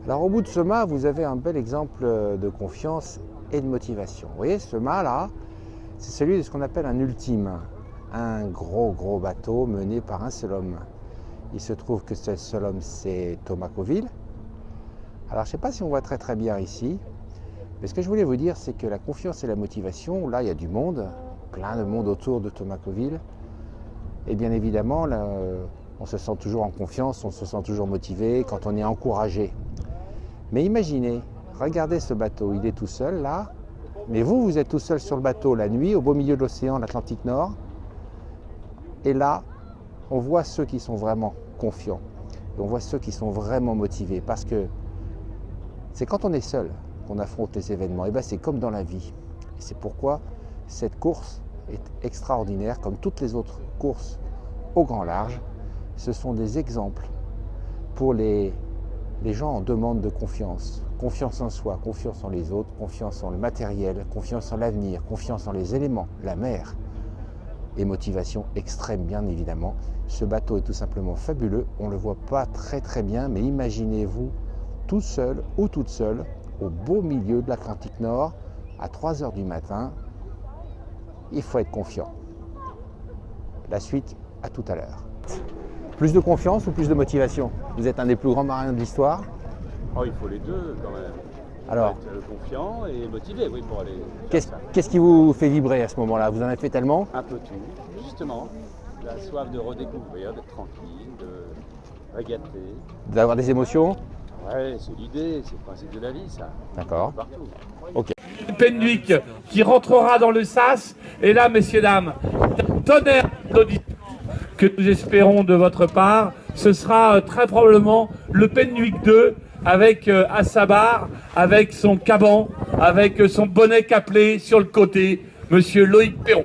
Alors au bout de ce mât, vous avez un bel exemple de confiance et de motivation. Vous voyez, ce mât-là, c'est celui de ce qu'on appelle un ultime, un gros bateau mené par un seul homme. Il se trouve que ce seul homme, c'est Thomas Coville. Alors je ne sais pas si on voit très bien ici, mais ce que je voulais vous dire, c'est que la confiance et la motivation, là il y a du monde, plein de monde autour de Thomas Coville, et bien évidemment, là, on se sent toujours en confiance, on se sent toujours motivé quand on est encouragé. Mais imaginez, regardez ce bateau, il est tout seul là, mais vous êtes tout seul sur le bateau la nuit, au beau milieu de l'océan, l'Atlantique Nord, et là, on voit ceux qui sont vraiment confiants, et on voit ceux qui sont vraiment motivés, parce que c'est quand on est seul qu'on affronte les événements, et bien c'est comme dans la vie. Et c'est pourquoi cette course est extraordinaire, comme toutes les autres courses au grand large. Ce sont des exemples pour les gens en demande de confiance. Confiance en soi, confiance en les autres, confiance en le matériel, confiance en l'avenir, confiance en les éléments, la mer. Et motivation extrême, bien évidemment. Ce bateau est tout simplement fabuleux. On ne le voit pas très bien, mais imaginez-vous tout seul ou toute seule au beau milieu de l'Atlantique Nord à 3 heures du matin. Il faut être confiant. La suite, à tout à l'heure. Plus de confiance ou plus de motivation? Vous êtes un des plus grands marins de l'histoire. Oh, il faut les deux quand même. Alors, il faut être confiant et motivé, oui, pour aller. Qu'est-ce qui vous fait vibrer à ce moment-là? Vous en avez fait tellement? Un peu tout, justement. La soif de redécouvrir, d'être tranquille, de régater. D'avoir des émotions? Ouais, c'est l'idée, c'est le principe de la vie, ça. D'accord. Partout. Ok. Penwick qui rentrera dans le sas. Et là, messieurs, dames, un tonnerre d'auditeurs que nous espérons de votre part. Ce sera très probablement le Penwick 2 avec à sa barre, avec son caban, avec son bonnet caplé sur le côté, monsieur Loïc Perron.